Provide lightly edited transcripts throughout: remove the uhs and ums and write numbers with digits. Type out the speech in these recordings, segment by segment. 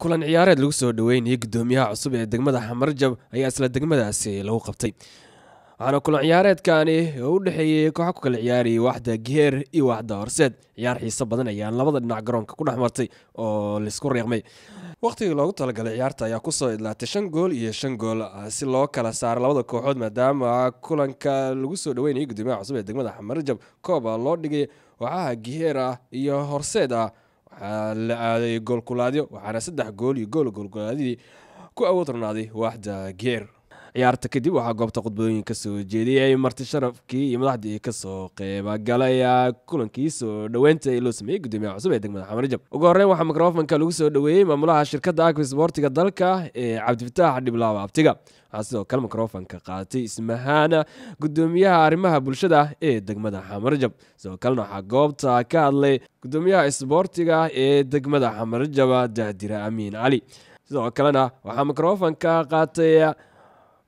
kulan ciyaareed lagu soo dhaweynayay gudoomiyaha cusub ee degmada Xamarjab ayaa isla degmadaasi lagu qabtay. waxaana kulan ciyaareedkani u dhaxeeyay kooxo ku kala ciyaarayay waaxda Geer iyo waaxda Horseed. ciyaar xiiso badan ayaa labada dhinac garoonka ku dhaxmartay oo la isku reeqmay. waqtigii loogu talagalay ciyaarta ayaa ku soo idlaatay 5 gool iyo 5 gool si loo kala saaro labada kooxood maadaama kulanka lagu soo dhaweynayay gudoomiyaha cusub ee degmada Xamarjab koob loo dhigay waaxaha Geer iyo Horseed la aaday gool kulaadyo waxaana 3 gool iyo gool kulaadii ku awoodnaaday waaxda Geer. ciyaarta kadib waxaa goobta khudbooyin ka soo jeediyay marti sharafkii iyo madaxdii ka soo qayb galay kulankii soo dhaweynta ee loo sameeyay gudoomiyaha cusub ee degmada Xamarjab. ugu horreyn waxaa mikrofoonka lagu soo dhaweeyay maamulaha shirkadda Aquis Sportiga dalka ee Cabdifataax Dhiblaaw Abtiga. waxaa sidoo kale mikrofoonka qaatay Ismahaana gudoomiyaha arrimaha bulshada ee degmada Xamarjab. sidoo kalena waxaa goobta ka hadlay gudoomiyaha Sportiga ee degmada Xamarjab Dahdira Amiin Cali. sidoo kalena waxaa mikrofoonka qaatay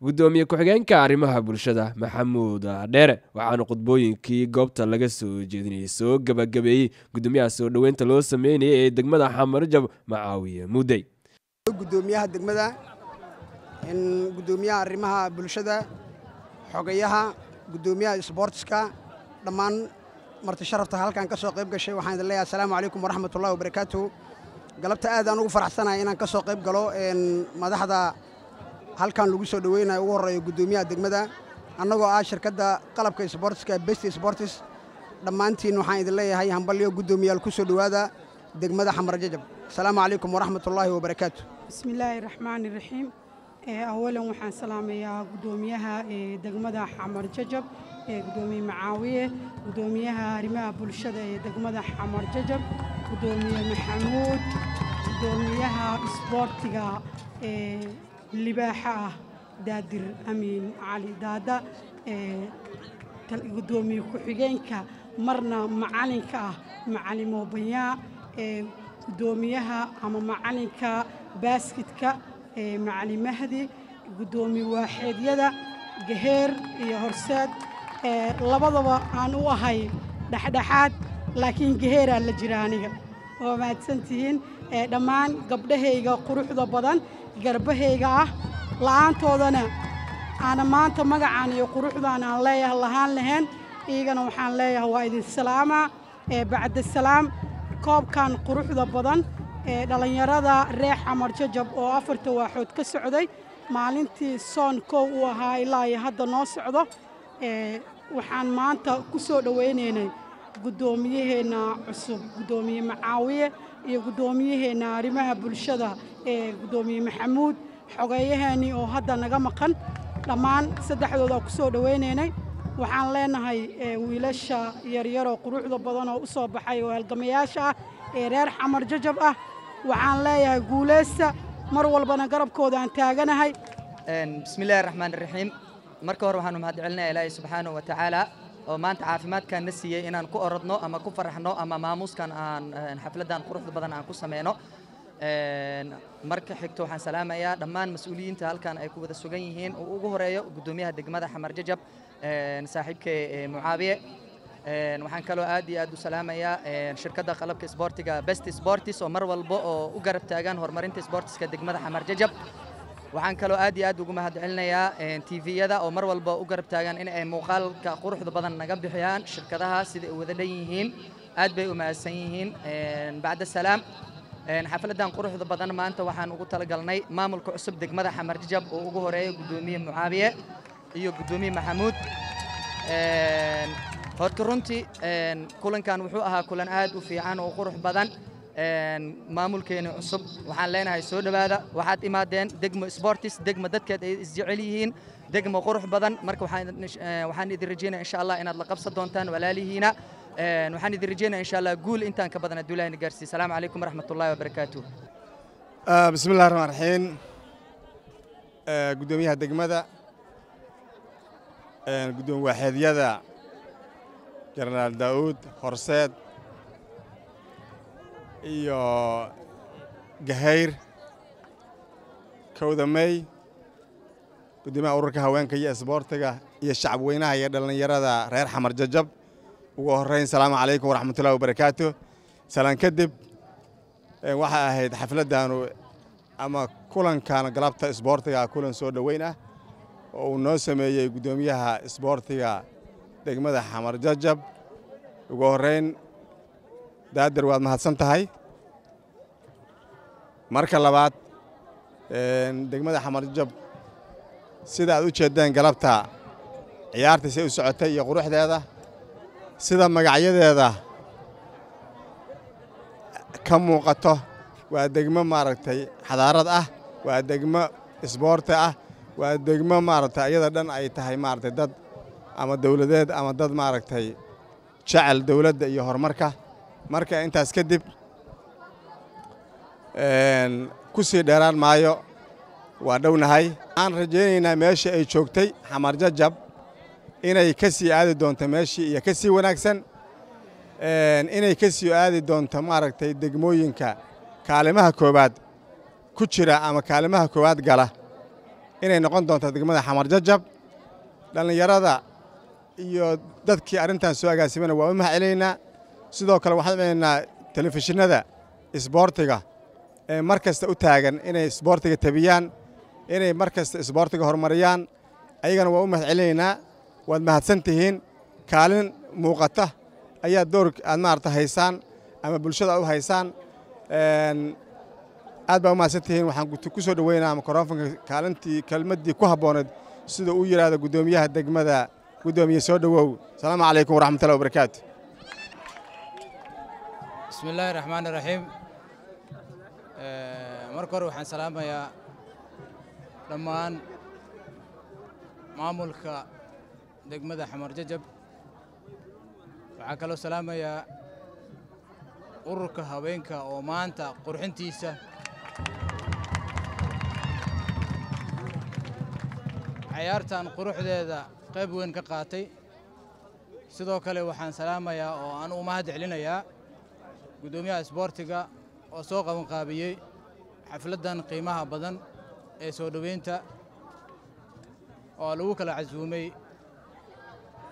gudoomiye ku-xigeenka arrimaha bulshada Maxamuud Dheere. waxaana khudbooyinkii goobta laga soo jeedinayay soo gabagabeeyay gudoomiyaha soo dhaweynta loo sameeyay ee degmada Xamarjab Macaawiye Mudey. gudoomiyaha degmada gudoomiyaha arrimaha bulshada xogayaha gudoomiyaha sportska dhammaan marti sharafta halkan ka soo qayb gashay waxaan idin leeyahay assalaamu calaykum waraxmatullaahi wabarakaatuh. galabta aad aan ugu faraxsanahay inaan ka soo qayb galo madaxda halkan lagu soo dhaweynayo ugu horeeyo gudoomiyaha degmada annagoo shirkadda qalabka sportska Best Sports. dhammaantiin waxaan idin leeyahay hambalyo gudoomiyaal ku soo dhawaada degmada Xamarjab. assalaamu calaykum waraxmatullaahi wabarakaatuh. bismillaahi raxmaani raxiim. awalan waxaan salaamayaa gudoomiyaha degmada Xamarjab gudoomiye Macaawiye, gudoomiyaha arrimaha bulshada ee degmada Xamarjab, gudoomiye Maxamuud, gudoomiyaha sportiga libaaxa Daadir Amiin Cali Daada, gudoomiye ku-xigeenka marna macalinka macalimo Banyaa, gudoomiyaha ama macalinka basketka macalin Mahdi, gudoomiye waaxeedyada Geer iyo Horseed. labadaba aan u ahay dhaxdhaxaad laakiin Geer la jira aniga. waa mahadsantihiin dhammaan gabdhahayga quruxda badan garbahayga la'aantoodana aan maanta magacaan iyo quruxdaan aan leeyahay lahaan lahayn iyagana waxaan leeyahay waa idin salaama bacda salaam. koobkan quruxda badan dhalinyarada reer Xamarjab oo 4 waaxood ka socday maalintii soon koow u ahaa ilaa iyo hadda noo socdo. waxaan maanta ku soo dhaweynaynay gudoomiyaheena cusub gudoomiye Macaawiye iyo gudoomiyaheena arrimaha bulshada gudoomiye Maxamuud, xogeyaheeni oo hadda naga maqan. dhammaan saddexdooda ku soo dhaweynaynay. waxaan leenahay wiilasha yaryar oo quruxda badan oo u soo baxay oo halgamayaasha ee reer Xamarjab waxaan leeyahay guuleysta mar walbana garabkooda aan taaganahay. bismillaahir rahmaanir rahiim. marka hore waxaan u mahadcelinayaa Ilaahay subxaanahu wa ta'aala oo maanta caafimaadkan na siiyay inaan ku orodno ama ku faraxno ama maamuskan aan xafladan quruxda badan aan ku sameeyno. marka xigto waxaan salaamayaa dhammaan mas'uuliyiinta halkan ay ku wada sugan yihiin oo ugu horeeyo gudoomiyaha degmada Xamarjab saaxiibkay Mucaawiye. waxaan kaloo aad iyo aad u salaamayaa shirkadda qalabka sportiga Best Sports oo mar walba oo u garab taagan horumarinta sportska degmada Xamarjab. waxaan kaloo aad iyo aad ugu mahadcelinayaa TV-yada oo mar walba u garab taagan in ay muuqaalka quruxda badan naga bixiyaan shirkadaha sida ay wada dhan yihiin aad bay u mahadsan yihiin. bacda salaam xafladan quruxda badan maanta waxaan ugu talagalnay maamulka cusub degmada Xamarjab oo ugu horeeyo gudoomiye Mucaawiye iyo gudoomiye Maxamuud. horta runtii kulankan wuxuu ahaa kulan aad u fiican oo qurux badan. maamulkeena cusub waxaan leenahay soo dhawaada. waxaad imaadeen degmo sports degmo dadkeed ay isjecel yihiin degmo qurux badan. marka waxaan idin rajeynayaa insha Allah inaad la qabsan doontaan walaalihiina. waxaan idin rajeynayaa insha Allah guul intaan ka badan Abdullaahi Gaarsi. assalaamu calaykum waraxmatullaahi wabarakaatuh. bismillaahir rahmaanir rahiim. gudoomiyaha degmada gudoomiye waaxeedyada Generaal Daawud Horseed iyo Geer kowda May gudoomiyaha ururka haweenka iyo sportiga iyo shacab weynaha iyo dhalinyarada reer Xamarjab. ugu horeyn assalaamu calaykum waraxmatullaahi wabarakaatuh. salaan kadib waxa ahayd xafladanu ama kulankan galabta isboortiga kulan soo dhoweyn ah oo uu noo sameeyey guddoomiyaha isboortiga degmada Xamar Jajab. ugu horreyn daadir waad mahadsan tahay. marka labaad degmada Xamar Jajab sida aad u jeedeen galabta ciyaarta si u socotay iyo quruxdeeda sida magacyadeeda ka muuqato waa degmo maaragtay xadaarad ah, waa degmo isboorti ah, waa degmo maaragtay iyada dhan ay tahay maaragtay dad ama dawladeed ama dad maaragtay jecel dawladda iyo horumarka. marka intaas kadib ku sii dheeraan maayo, waa dhownahay. aan rajaynaynaa meeshii ay joogtay Xamar Jajab inay ka sii aadi doonto meeshii iyo ka sii wanaagsan, inay ka sii aadi doonto maaragtay degmooyinka kaalimaha koowaad ku jira ama kaalimaha koowaad gala, inay noqon doonto degmada Xamar Jajab. dhallinyarada iyo dadkii arrintan soo agaasimana waa u mahadcelaynaa. sidoo kale waxaan celeynaa telefishinada isboortiga ee mar kasta u taagan inay isboortiga tabiyaan, inay mar kasta isboortiga horumariyaan, ayagana waa u mahadcelaynaa. waad mahadsan tihiin. kaalin muuqata ayaa door aad maaragta haysaan ama bulshada u haysaan. aad baa u mahadsan tihiin. waxaan ku soo dhoweynaa mikrofonka kelmaddii ku habbooneed sida uu yidhaahdo guddoomiyaha degmada. guddoomiye soo dhowow. asalaamu calaykum waraxmatullahi wabarakaatu. بسم الله الرحمن الرحيم. marka hore waxaan salaamayaa dhammaan maamulka degmada Xamar Jajab. waxaan kaloo salaamayaa ururka haweenka oo maanta qurxintiisa ciyaartan quruxdeeda qayb weyn ka qaatay. sidoo kale waxaan salaamayaa oo aan u mahad celinayaa guddoomiyaha isboortiga oo soo qaban qaabiyey xafladan qiimaha badan ee soo dhoweynta oo lagu kala casuumay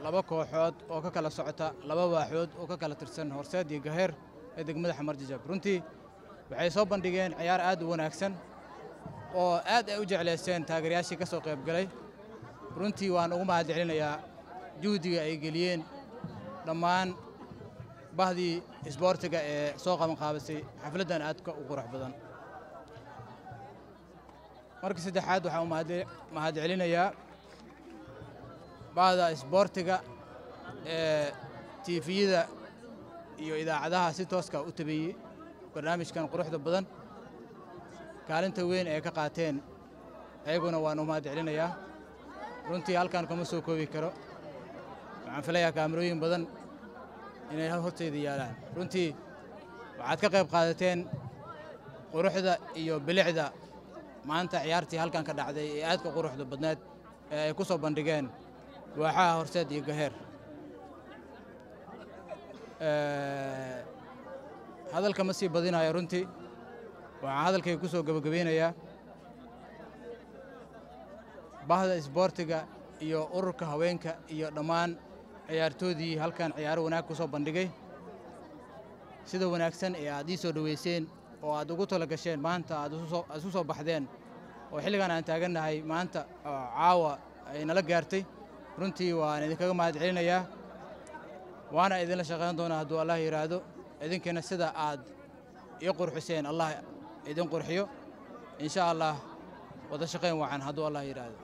laba kooxood oo ka kala socota laba waaxood oo ka kala tirsan Horseed iyo Gaheer ee degmada Xamar Jajab. runtii waxay soo bandhigeen ciyaar aad u wanaagsan oo aad ay u jecleysteen taageerayaashii ka soo qayb galay. runtii waan ugu mahad celinayaa juhdiga ay geliyeen dhammaan bahdii isboortiga ee soo qaban qaabisay xafladan aadka u qurux badan. marka saddexaad waxaan u mahad celinayaa bahda isboortiga ee tiifiyada iyo idaacadaha si tooska u tabeeyey barnaamijkan quruxda badan, kaalinta weyn ee ka qaateen ayaguna waan u mahad celinayaa. runtii halkan kama soo koobi karo. waxaan filayaa kaamirooyin badan inay horteyda yaalaan. runtii waxaad ka qayb qaadateen quruxda iyo bilicda maanta ciyaartii halkan ka dhacday ee aadka quruxda badneed ee ay ku soo bandhigeen waaxaha Horseed iyo Gaheer. hadalka ma sii badinayo. runtii waxaan hadalkayga ku soo gabagabeynayaa bahda isboortiga iyo ururka haweenka iyo dhammaan ciyaartoodii halkan ciyaaro wanaag ku soo bandhigay. sida wanaagsan ee aad ii soo dhoweyseen oo aad ugu tala gasheen maanta aad isu soo baxdeen oo xilligan aan taagannahay maanta caawa ay nala gaartay. runtii waan idinkaga mahad celinayaa, waana idinla shaqayn doonaa hadduu Allah yiraahdo. idinkana sida aad ii qurxiseen Allah idin qurxiyo insha Allah. wada shaqayn wacan hadduu Allah yiraahdo.